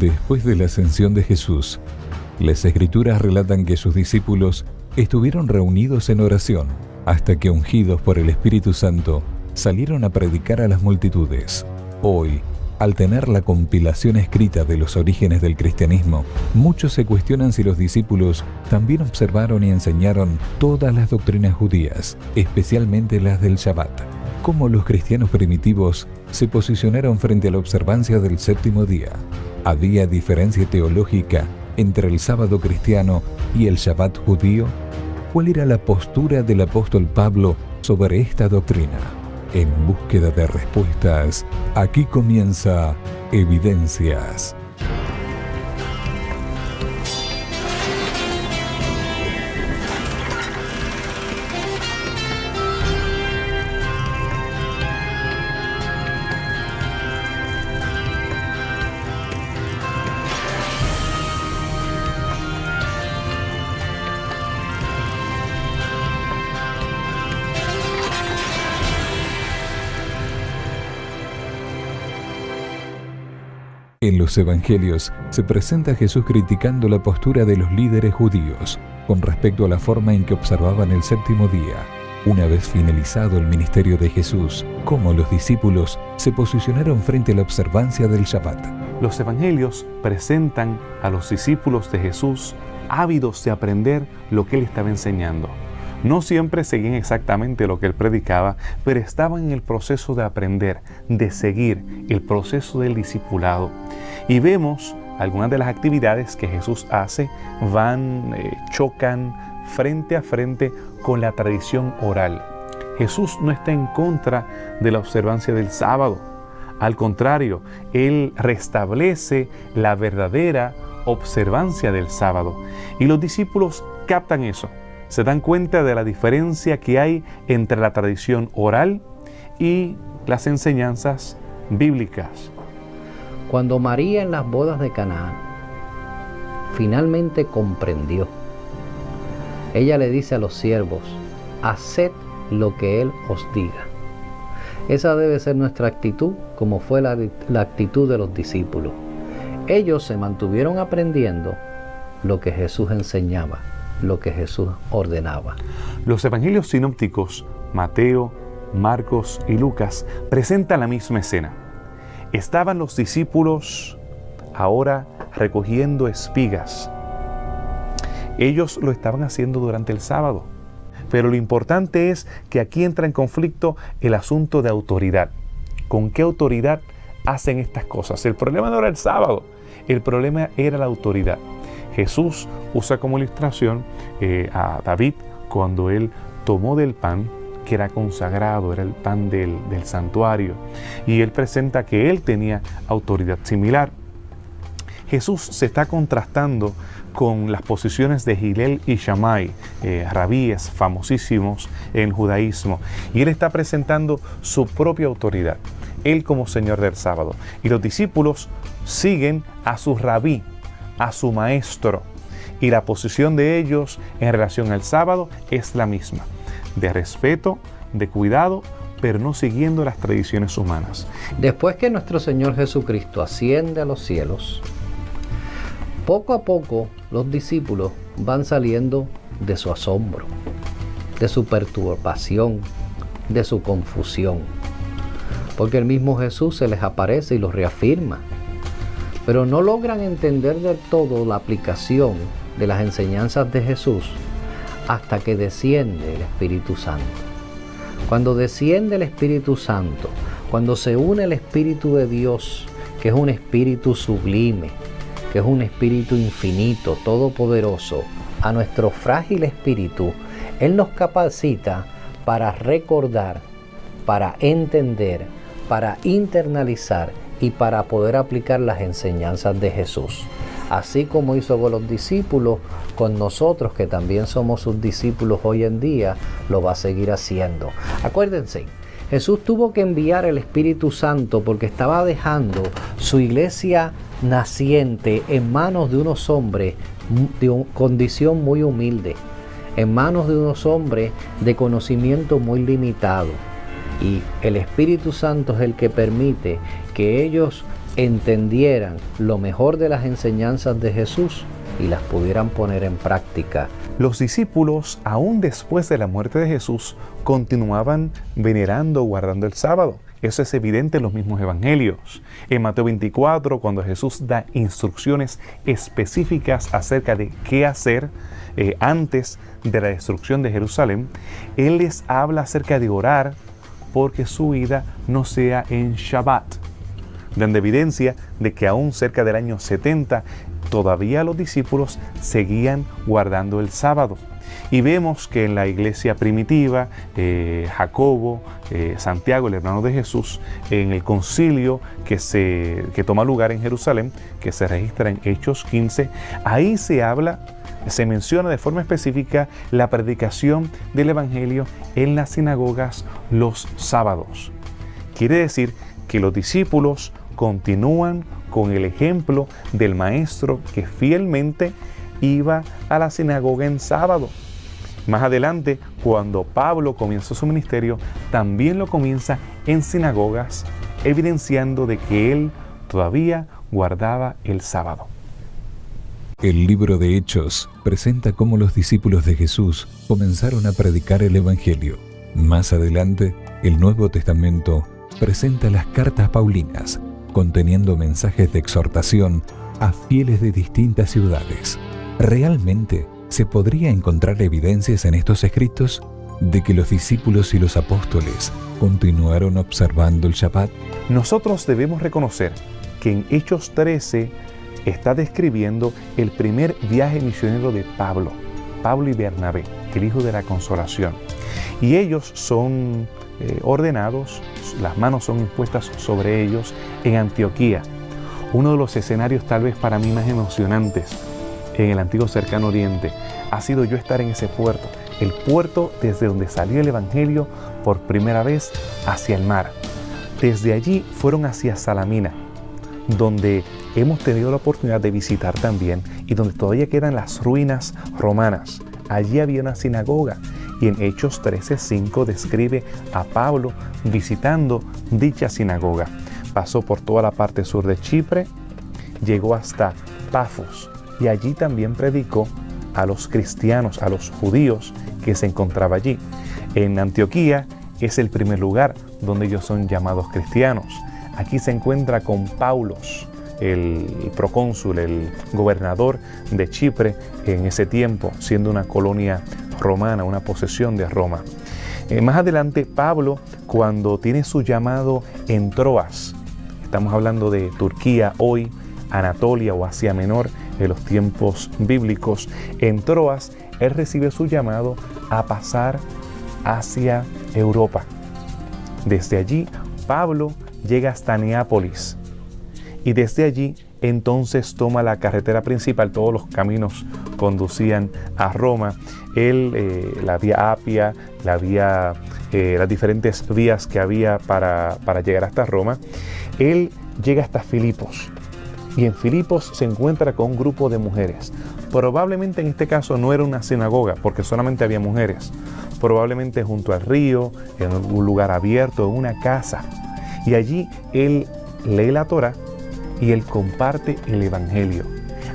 Después de la ascensión de Jesús, las Escrituras relatan que sus discípulos estuvieron reunidos en oración hasta que, ungidos por el Espíritu Santo, salieron a predicar a las multitudes. Hoy, al tener la compilación escrita de los orígenes del cristianismo, muchos se cuestionan si los discípulos también observaron y enseñaron todas las doctrinas judías, especialmente las del Shabbat. Cómo los cristianos primitivos se posicionaron frente a la observancia del séptimo día. ¿Había diferencia teológica entre el sábado cristiano y el Shabbat judío? ¿Cuál era la postura del apóstol Pablo sobre esta doctrina? En búsqueda de respuestas, aquí comienza Evidencias. En los Evangelios se presenta a Jesús criticando la postura de los líderes judíos con respecto a la forma en que observaban el séptimo día. Una vez finalizado el ministerio de Jesús, cómo los discípulos se posicionaron frente a la observancia del Shabbat. Los Evangelios presentan a los discípulos de Jesús ávidos de aprender lo que Él estaba enseñando. No siempre seguían exactamente lo que Él predicaba, pero estaban en el proceso de aprender, de seguir el proceso del discipulado. Y vemos algunas de las actividades que Jesús hace, chocan frente a frente con la tradición oral. Jesús no está en contra de la observancia del sábado. Al contrario, Él restablece la verdadera observancia del sábado. Y los discípulos captan eso. Se dan cuenta de la diferencia que hay entre la tradición oral y las enseñanzas bíblicas. Cuando María en las bodas de Canaán finalmente comprendió, ella le dice a los siervos: haced lo que Él os diga. Esa debe ser nuestra actitud, como fue la actitud de los discípulos. Ellos se mantuvieron aprendiendo lo que Jesús enseñaba, lo que Jesús ordenaba. Los evangelios sinópticos, Mateo, Marcos y Lucas, presentan la misma escena. Estaban los discípulos ahora recogiendo espigas. Ellos lo estaban haciendo durante el sábado. Pero lo importante es que aquí entra en conflicto el asunto de autoridad. ¿Con qué autoridad hacen estas cosas? El problema no era el sábado, el problema era la autoridad. Jesús usa como ilustración a David cuando él tomó del pan que era consagrado, era el pan del santuario, y él presenta que él tenía autoridad similar. Jesús se está contrastando con las posiciones de Hillel y Shammai, rabíes famosísimos en el judaísmo, y él está presentando su propia autoridad, él como Señor del sábado, y los discípulos siguen a su rabí, a su maestro, y la posición de ellos en relación al sábado es la misma, de respeto, de cuidado, pero no siguiendo las tradiciones humanas. Después que nuestro Señor Jesucristo asciende a los cielos, poco a poco los discípulos van saliendo de su asombro, de su perturbación, de su confusión, porque el mismo Jesús se les aparece y los reafirma, pero no logran entender del todo la aplicación de las enseñanzas de Jesús hasta que desciende el Espíritu Santo. Cuando desciende el Espíritu Santo, cuando se une el Espíritu de Dios, que es un espíritu sublime, que es un espíritu infinito, todopoderoso, a nuestro frágil espíritu, Él nos capacita para recordar, para entender, para internalizar y para poder aplicar las enseñanzas de Jesús. Así como hizo con los discípulos, con nosotros que también somos sus discípulos hoy en día, lo va a seguir haciendo. Acuérdense, Jesús tuvo que enviar el Espíritu Santo porque estaba dejando su iglesia naciente en manos de unos hombres de condición muy humilde, en manos de unos hombres de conocimiento muy limitado. Y el Espíritu Santo es el que permite que ellos entendieran lo mejor de las enseñanzas de Jesús y las pudieran poner en práctica. Los discípulos, aún después de la muerte de Jesús, continuaban venerando, guardando el sábado. Eso es evidente en los mismos evangelios. En Mateo 24, cuando Jesús da instrucciones específicas acerca de qué hacer antes de la destrucción de Jerusalén, Él les habla acerca de orar porque su vida no sea en Shabbat, dando evidencia de que aún cerca del año 70 todavía los discípulos seguían guardando el sábado. Y vemos que en la iglesia primitiva, Jacobo, Santiago, el hermano de Jesús, en el concilio que toma lugar en Jerusalén, que se registra en Hechos 15, ahí se menciona de forma específica la predicación del Evangelio en las sinagogas los sábados. Quiere decir que los discípulos continúan con el ejemplo del maestro que fielmente iba a la sinagoga en sábado. Más adelante, cuando Pablo comenzó su ministerio, también lo comienza en sinagogas, evidenciando de que él todavía guardaba el sábado. El libro de Hechos presenta cómo los discípulos de Jesús comenzaron a predicar el Evangelio. Más adelante, el Nuevo Testamento presenta las cartas paulinas, conteniendo mensajes de exhortación a fieles de distintas ciudades. ¿Realmente se podría encontrar evidencias en estos escritos de que los discípulos y los apóstoles continuaron observando el Shabbat? Nosotros debemos reconocer que en Hechos 13 está describiendo el primer viaje misionero de Pablo y Bernabé, el hijo de la consolación. Y ellos son ordenados, las manos son impuestas sobre ellos en Antioquía, uno de los escenarios tal vez para mí más emocionantes en el antiguo cercano oriente. Ha sido yo estar en ese puerto, el puerto desde donde salió el Evangelio por primera vez hacia el mar. Desde allí fueron hacia Salamina, donde hemos tenido la oportunidad de visitar también y donde todavía quedan las ruinas romanas. Allí había una sinagoga y en Hechos 13:5 describe a Pablo visitando dicha sinagoga. Pasó por toda la parte sur de Chipre, llegó hasta Pafos y allí también predicó a los cristianos, a los judíos que se encontraba allí. En Antioquía es el primer lugar donde ellos son llamados cristianos. Aquí se encuentra con Paulos, el procónsul, el gobernador de Chipre en ese tiempo, siendo una colonia romana, una posesión de Roma. Más adelante, Pablo, cuando tiene su llamado en Troas, estamos hablando de Turquía hoy, Anatolia o Asia Menor, en los tiempos bíblicos, en Troas, él recibe su llamado a pasar hacia Europa. Desde allí, Pablo llega hasta Neápolis y desde allí entonces toma la carretera principal. Todos los caminos conducían a Roma. Él, la vía Apia, las diferentes vías que había para llegar hasta Roma. Él llega hasta Filipos y en Filipos se encuentra con un grupo de mujeres. Probablemente en este caso no era una sinagoga porque solamente había mujeres. Probablemente junto al río, en un lugar abierto, en una casa. Y allí él lee la Torá y él comparte el Evangelio.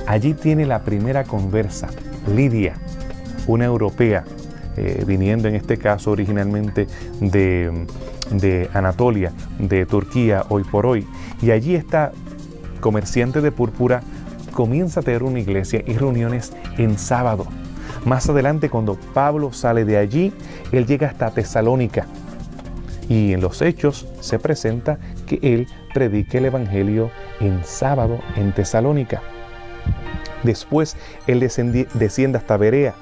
Allí tiene la primera conversa, Lidia, una europea, viniendo en este caso originalmente de Anatolia, de Turquía, hoy por hoy. Y allí esta comerciante de púrpura comienza a tener una iglesia y reuniones en sábado. Más adelante, cuando Pablo sale de allí, él llega hasta Tesalónica. Y en los Hechos se presenta que él predica el Evangelio en sábado en Tesalónica. Después él desciende hasta Berea.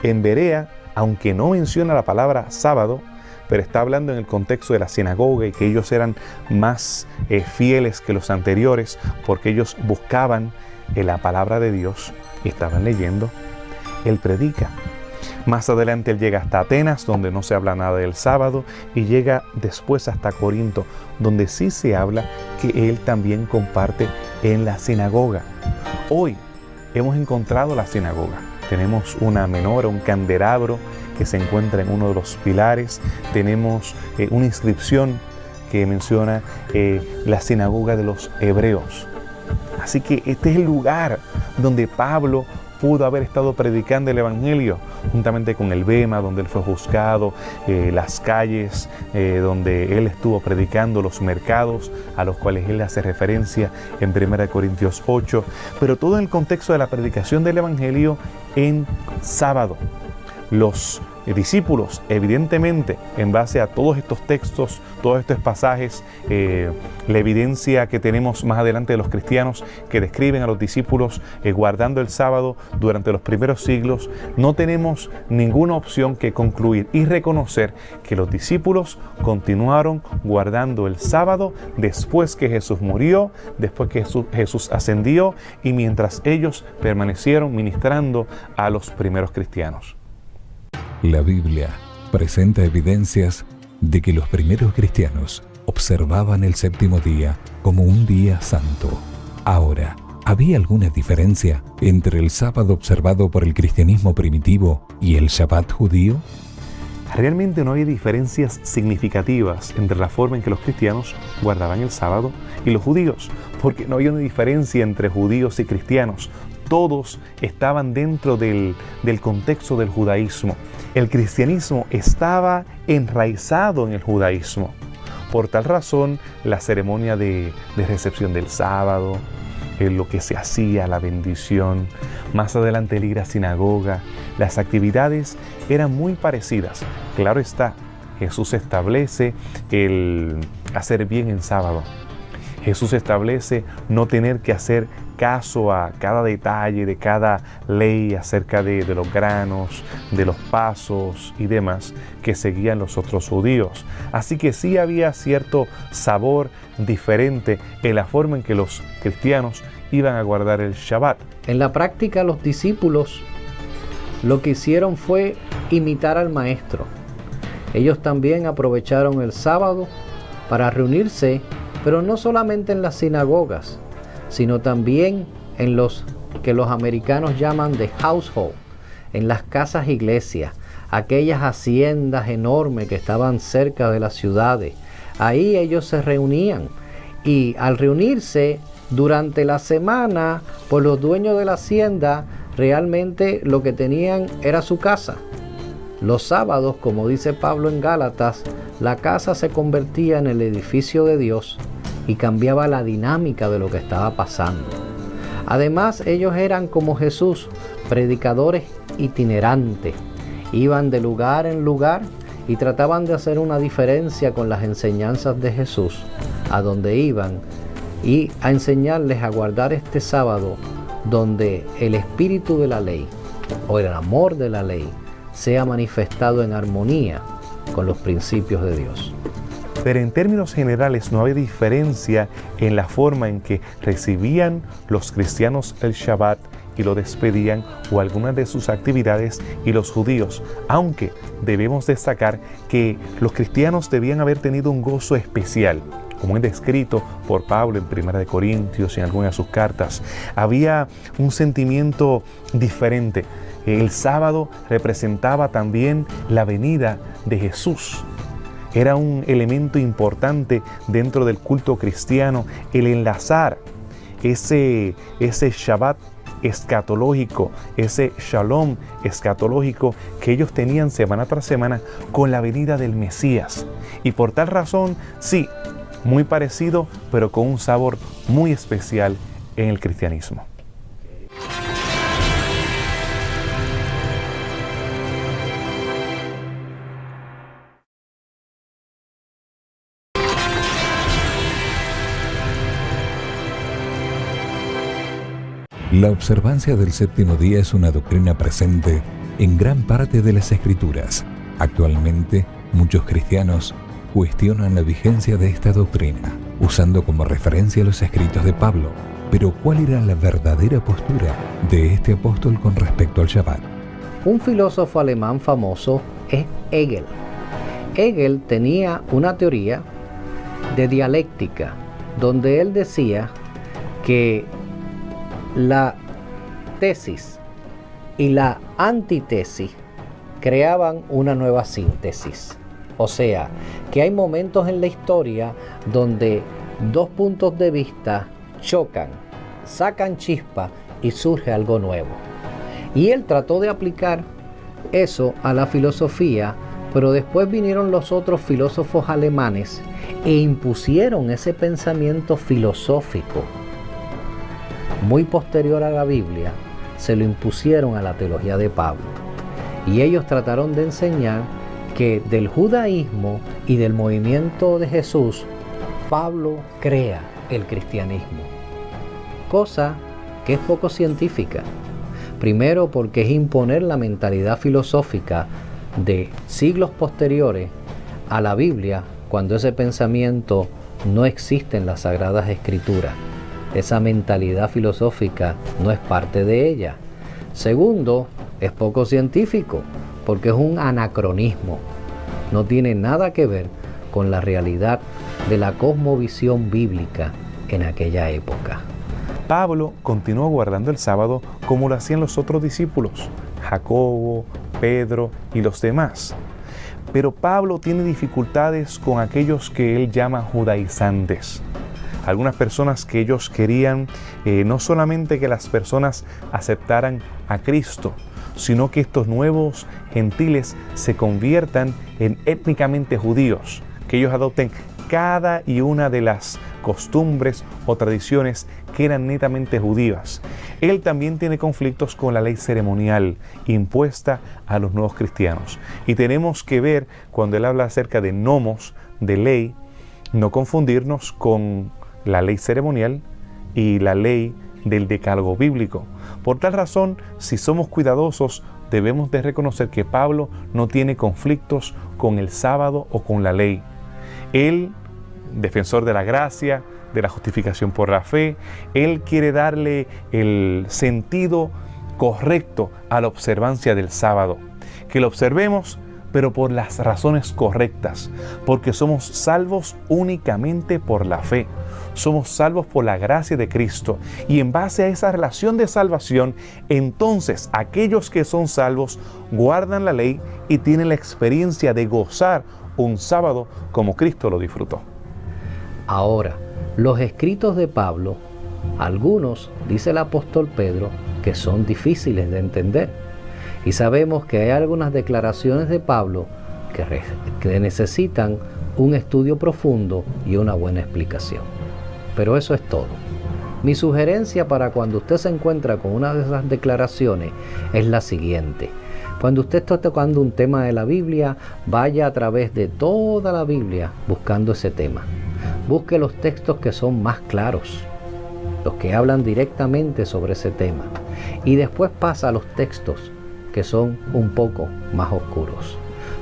En Berea, aunque no menciona la palabra sábado, pero está hablando en el contexto de la sinagoga y que ellos eran más fieles que los anteriores porque ellos buscaban la palabra de Dios y estaban leyendo, él predica. Más adelante él llega hasta Atenas, donde no se habla nada del sábado, y llega después hasta Corinto, donde sí se habla que él también comparte en la sinagoga. Hoy hemos encontrado la sinagoga. Tenemos una menora, un candelabro que se encuentra en uno de los pilares. Tenemos una inscripción que menciona la sinagoga de los hebreos. Así que este es el lugar donde Pablo pudo haber estado predicando el Evangelio, juntamente con el Bema, donde él fue juzgado, las calles donde él estuvo predicando, los mercados a los cuales él hace referencia en 1 Corintios 8, pero todo en el contexto de la predicación del Evangelio en sábado. Los discípulos, evidentemente, en base a todos estos textos, todos estos pasajes, la evidencia que tenemos más adelante de los cristianos que describen a los discípulos guardando el sábado durante los primeros siglos, no tenemos ninguna opción que concluir y reconocer que los discípulos continuaron guardando el sábado después que Jesús murió, después que Jesús ascendió y mientras ellos permanecieron ministrando a los primeros cristianos. La Biblia presenta evidencias de que los primeros cristianos observaban el séptimo día como un día santo. Ahora, ¿había alguna diferencia entre el sábado observado por el cristianismo primitivo y el Shabbat judío? Realmente no había diferencias significativas entre la forma en que los cristianos guardaban el sábado y los judíos, porque no había una diferencia entre judíos y cristianos. Todos estaban dentro del contexto del judaísmo. El cristianismo estaba enraizado en el judaísmo. Por tal razón, la ceremonia de recepción del sábado, lo que se hacía, la bendición, más adelante el ir a sinagoga, las actividades eran muy parecidas. Claro está, Jesús establece el hacer bien en sábado. Jesús establece no tener que hacer caso a cada detalle de cada ley acerca de los granos, de los pasos y demás que seguían los otros judíos. Así que sí había cierto sabor diferente en la forma en que los cristianos iban a guardar el Shabbat. En la práctica, los discípulos lo que hicieron fue imitar al Maestro. Ellos también aprovecharon el sábado para reunirse, pero no solamente en las sinagogas, sino también en los que los americanos llaman de household, en las casas iglesias, aquellas haciendas enormes que estaban cerca de las ciudades. Ahí ellos se reunían y al reunirse durante la semana, pues los dueños de la hacienda realmente lo que tenían era su casa. Los sábados, como dice Pablo en Gálatas, la casa se convertía en el edificio de Dios y cambiaba la dinámica de lo que estaba pasando. Además, ellos eran como Jesús, predicadores itinerantes. Iban de lugar en lugar y trataban de hacer una diferencia con las enseñanzas de Jesús, a donde iban, y a enseñarles a guardar este sábado donde el espíritu de la ley o el amor de la ley sea manifestado en armonía con los principios de Dios. Pero en términos generales no había diferencia en la forma en que recibían los cristianos el Shabbat y lo despedían o algunas de sus actividades y los judíos, aunque debemos destacar que los cristianos debían haber tenido un gozo especial, como es descrito por Pablo en 1 Corintios y en algunas de sus cartas. Había un sentimiento diferente. El sábado representaba también la venida de Jesús. Era un elemento importante dentro del culto cristiano, el enlazar ese Shabbat escatológico, ese Shalom escatológico que ellos tenían semana tras semana con la venida del Mesías. Y por tal razón, sí, muy parecido, pero con un sabor muy especial en el cristianismo. La observancia del séptimo día es una doctrina presente en gran parte de las Escrituras. Actualmente, muchos cristianos cuestionan la vigencia de esta doctrina, usando como referencia los escritos de Pablo. Pero, ¿cuál era la verdadera postura de este apóstol con respecto al Shabbat? Un filósofo alemán famoso es Hegel. Hegel tenía una teoría de dialéctica, donde él decía que la tesis y la antítesis creaban una nueva síntesis. O sea, que hay momentos en la historia donde dos puntos de vista chocan, sacan chispa y surge algo nuevo. Y él trató de aplicar eso a la filosofía, pero después vinieron los otros filósofos alemanes e impusieron ese pensamiento filosófico muy posterior a la Biblia, se lo impusieron a la teología de Pablo. Y ellos trataron de enseñar que del judaísmo y del movimiento de Jesús, Pablo crea el cristianismo, cosa que es poco científica. Primero porque es imponer la mentalidad filosófica de siglos posteriores a la Biblia, cuando ese pensamiento no existe en las Sagradas Escrituras. Esa mentalidad filosófica no es parte de ella. Segundo, es poco científico, porque es un anacronismo. No tiene nada que ver con la realidad de la cosmovisión bíblica en aquella época. Pablo continuó guardando el sábado como lo hacían los otros discípulos, Jacobo, Pedro y los demás. Pero Pablo tiene dificultades con aquellos que él llama judaizantes. Algunas personas que ellos querían no solamente que las personas aceptaran a Cristo, sino que estos nuevos gentiles se conviertan en étnicamente judíos, que ellos adopten cada y una de las costumbres o tradiciones que eran netamente judías. Él también tiene conflictos con la ley ceremonial impuesta a los nuevos cristianos. Y tenemos que ver, cuando él habla acerca de nomos, de ley, no confundirnos con la ley ceremonial y la ley del decálogo bíblico. Por tal razón, si somos cuidadosos, debemos de reconocer que Pablo no tiene conflictos con el sábado o con la ley. Él, defensor de la gracia, de la justificación por la fe, él quiere darle el sentido correcto a la observancia del sábado. Que lo observemos, pero por las razones correctas, porque somos salvos únicamente por la fe. Somos salvos por la gracia de Cristo, y en base a esa relación de salvación, entonces aquellos que son salvos guardan la ley y tienen la experiencia de gozar un sábado como Cristo lo disfrutó. Ahora, los escritos de Pablo, algunos, dice el apóstol Pedro, que son difíciles de entender. Y sabemos que hay algunas declaraciones de Pablo que necesitan un estudio profundo y una buena explicación. Pero eso es todo. Mi sugerencia para cuando usted se encuentra con una de esas declaraciones es la siguiente. Cuando usted está tocando un tema de la Biblia, vaya a través de toda la Biblia buscando ese tema. Busque los textos que son más claros, los que hablan directamente sobre ese tema. Y después pasa a los textos que son un poco más oscuros.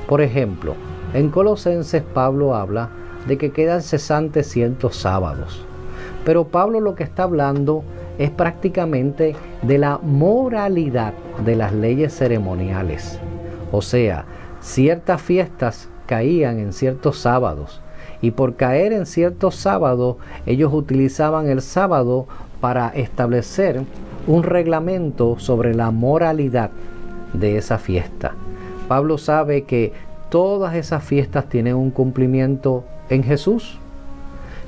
Por ejemplo, en Colosenses Pablo habla de que quedan cesantes ciertos sábados. Pero Pablo lo que está hablando es prácticamente de la moralidad de las leyes ceremoniales. O sea, ciertas fiestas caían en ciertos sábados, y por caer en ciertos sábados, ellos utilizaban el sábado para establecer un reglamento sobre la moralidad de esa fiesta. Pablo sabe que todas esas fiestas tienen un cumplimiento en Jesús.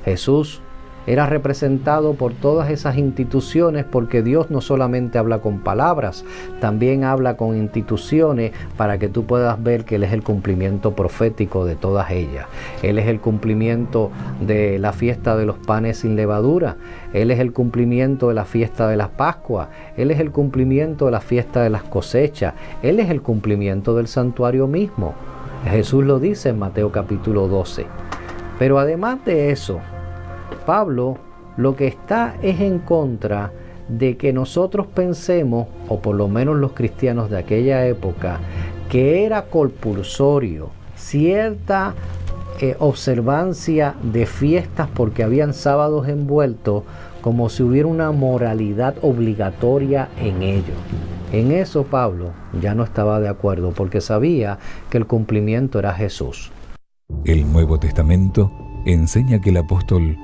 Jesús era representado por todas esas instituciones, porque Dios no solamente habla con palabras, también habla con instituciones para que tú puedas ver que Él es el cumplimiento profético de todas ellas. Él es el cumplimiento de la fiesta de los panes sin levadura. Él es el cumplimiento de la fiesta de las Pascuas. Él es el cumplimiento de la fiesta de las cosechas. Él es el cumplimiento del santuario mismo. Jesús lo dice en Mateo capítulo 12. Pero además de eso, Pablo lo que está es en contra de que nosotros pensemos, o por lo menos los cristianos de aquella época, que era compulsorio cierta observancia de fiestas porque habían sábados envueltos, como si hubiera una moralidad obligatoria en ello. En eso Pablo ya no estaba de acuerdo, porque sabía que el cumplimiento era Jesús. El Nuevo Testamento enseña que el apóstol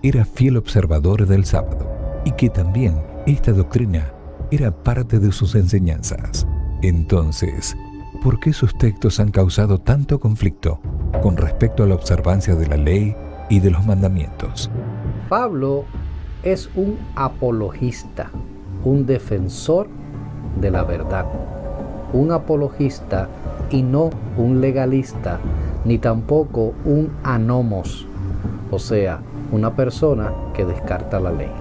era fiel observador del sábado y que también esta doctrina era parte de sus enseñanzas. Entonces, ¿por qué sus textos han causado tanto conflicto con respecto a la observancia de la ley y de los mandamientos? Pablo es un apologista, un defensor de la verdad, un apologista y no un legalista, ni tampoco un anomos, o sea, una persona que descarta la ley.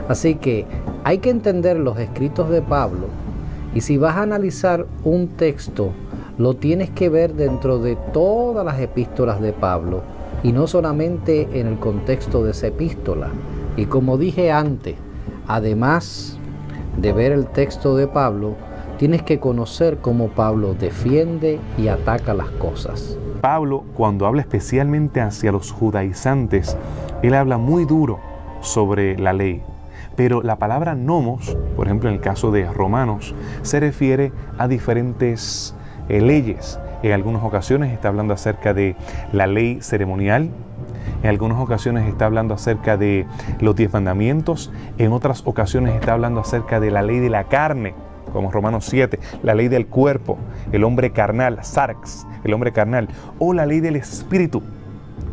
Así que hay que entender los escritos de Pablo, y si vas a analizar un texto, lo tienes que ver dentro de todas las epístolas de Pablo, y no solamente en el contexto de esa epístola. Y como dije antes, además de ver el texto de Pablo, tienes que conocer cómo Pablo defiende y ataca las cosas. Pablo, cuando habla especialmente hacia los judaizantes, él habla muy duro sobre la ley. Pero la palabra nomos, por ejemplo en el caso de Romanos, se refiere a diferentes leyes. En algunas ocasiones está hablando acerca de la ley ceremonial, en algunas ocasiones está hablando acerca de los 10 mandamientos, en otras ocasiones está hablando acerca de la ley de la carne, como Romanos 7, la ley del cuerpo, el hombre carnal, sarx, el hombre carnal, o la ley del espíritu,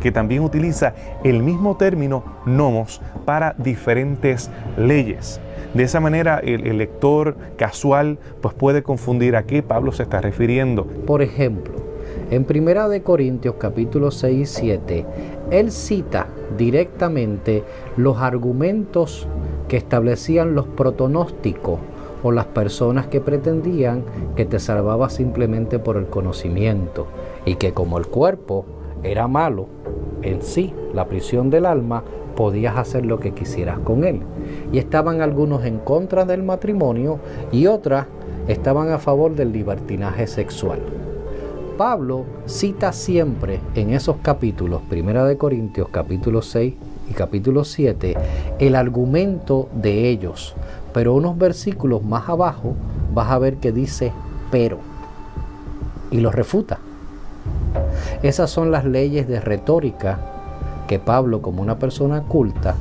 que también utiliza el mismo término nomos para diferentes leyes. De esa manera el lector casual pues puede confundir a qué Pablo se está refiriendo. Por ejemplo, en 1 Corintios capítulo 6 y 7, él cita directamente los argumentos que establecían los protonósticos o las personas que pretendían que te salvaba simplemente por el conocimiento y que como el cuerpo era malo en sí, la prisión del alma, podías hacer lo que quisieras con él. Y estaban algunos en contra del matrimonio y otras estaban a favor del libertinaje sexual. Pablo cita siempre en esos capítulos, 1 Corintios capítulo 6 y capítulo 7, el argumento de ellos. Pero unos versículos más abajo vas a ver que dice pero, y lo refuta. Esas son las leyes de retórica que Pablo, como una persona culta,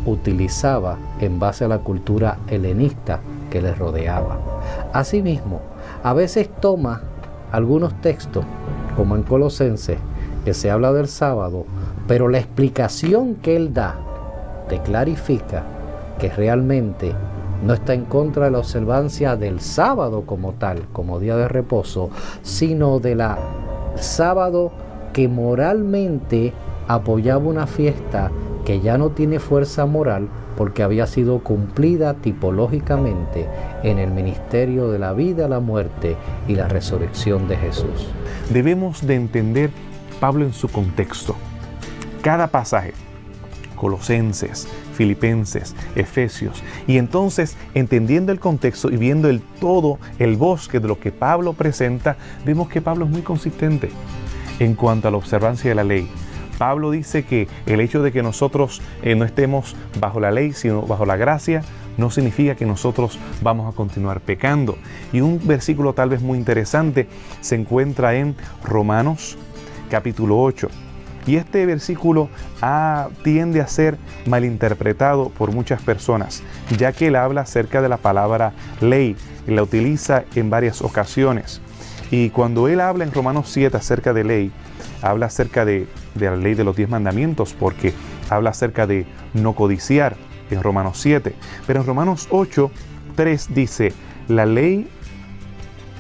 utilizaba en base a la cultura helenista que le rodeaba. Asimismo, a veces toma algunos textos, como en Colosenses, que se habla del sábado, pero la explicación que él da te clarifica que realmente no está en contra de la observancia del sábado como tal, como día de reposo, sino de la sábado que moralmente apoyaba una fiesta que ya no tiene fuerza moral porque había sido cumplida tipológicamente en el ministerio de la vida, la muerte y la resurrección de Jesús. Debemos de entender Pablo en su contexto. Cada pasaje, Colosenses, Filipenses, Efesios, y entonces entendiendo el contexto y viendo el todo, el bosque de lo que Pablo presenta, vemos que Pablo es muy consistente en cuanto a la observancia de la ley. Pablo dice que el hecho de que nosotros no estemos bajo la ley, sino bajo la gracia, no significa que nosotros vamos a continuar pecando. Y un versículo tal vez muy interesante se encuentra en Romanos capítulo 8. Y este versículo tiende a ser malinterpretado por muchas personas, ya que él habla acerca de la palabra ley, y la utiliza en varias ocasiones. Y cuando él habla en Romanos 7 acerca de ley, habla acerca de la ley de los 10 mandamientos, porque habla acerca de no codiciar en Romanos 7. Pero en Romanos 8, 3 dice, la ley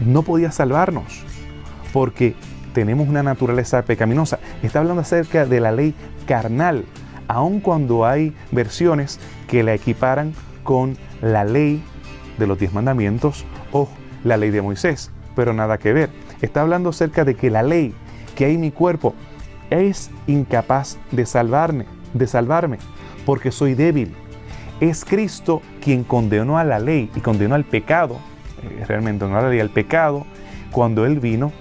no podía salvarnos, porque tenemos una naturaleza pecaminosa. Está hablando acerca de la ley carnal, aun cuando hay versiones que la equiparan con la ley de los 10 mandamientos o la ley de Moisés, pero nada que ver. Está hablando acerca de que la ley que hay en mi cuerpo es incapaz de salvarme, porque soy débil. Es Cristo quien condenó a la ley y condenó al pecado, realmente no a la ley, al pecado, cuando Él vino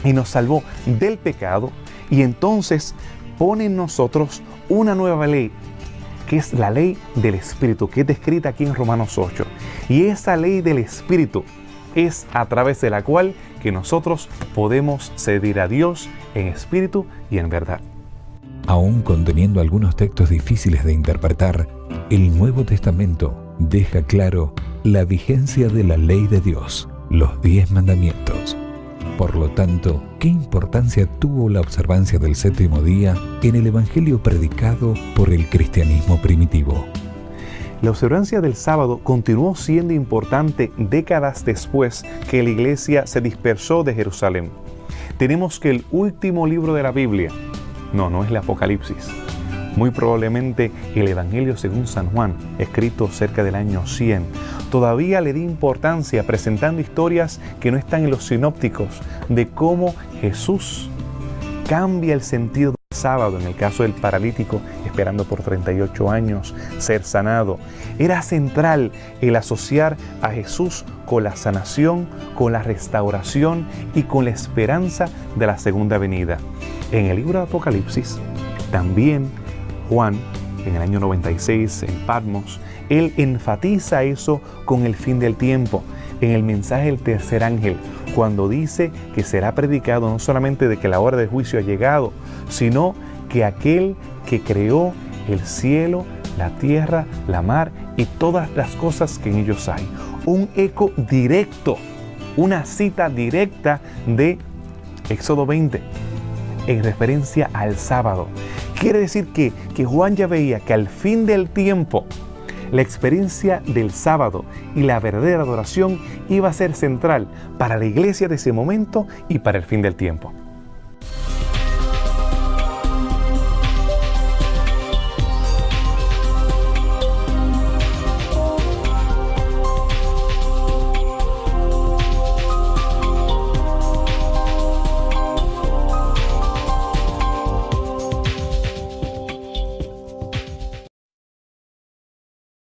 y nos salvó del pecado, y entonces pone en nosotros una nueva ley, que es la ley del Espíritu, que es descrita aquí en Romanos 8. Y esa ley del Espíritu es a través de la cual que nosotros podemos servir a Dios en espíritu y en verdad. Aún conteniendo algunos textos difíciles de interpretar, el Nuevo Testamento deja claro la vigencia de la ley de Dios, los 10 mandamientos. Por lo tanto, ¿qué importancia tuvo la observancia del séptimo día en el evangelio predicado por el cristianismo primitivo? La observancia del sábado continuó siendo importante décadas después que la iglesia se dispersó de Jerusalén. Tenemos que el último libro de la Biblia, no es el Apocalipsis, muy probablemente el Evangelio según San Juan, escrito cerca del año 100, todavía le da importancia presentando historias que no están en los sinópticos de cómo Jesús cambia el sentido del sábado, en el caso del paralítico esperando por 38 años ser sanado. Era central el asociar a Jesús con la sanación, con la restauración y con la esperanza de la segunda venida. En el libro de Apocalipsis, también Juan, en el año 96, en Patmos, él enfatiza eso con el fin del tiempo, en el mensaje del tercer ángel, cuando dice que será predicado no solamente de que la hora del juicio ha llegado, sino que aquel que creó el cielo, la tierra, la mar y todas las cosas que en ellos hay. Un eco directo, una cita directa de Éxodo 20, en referencia al sábado. Quiere decir que Juan ya veía que al fin del tiempo, la experiencia del sábado y la verdadera adoración iba a ser central para la iglesia de ese momento y para el fin del tiempo.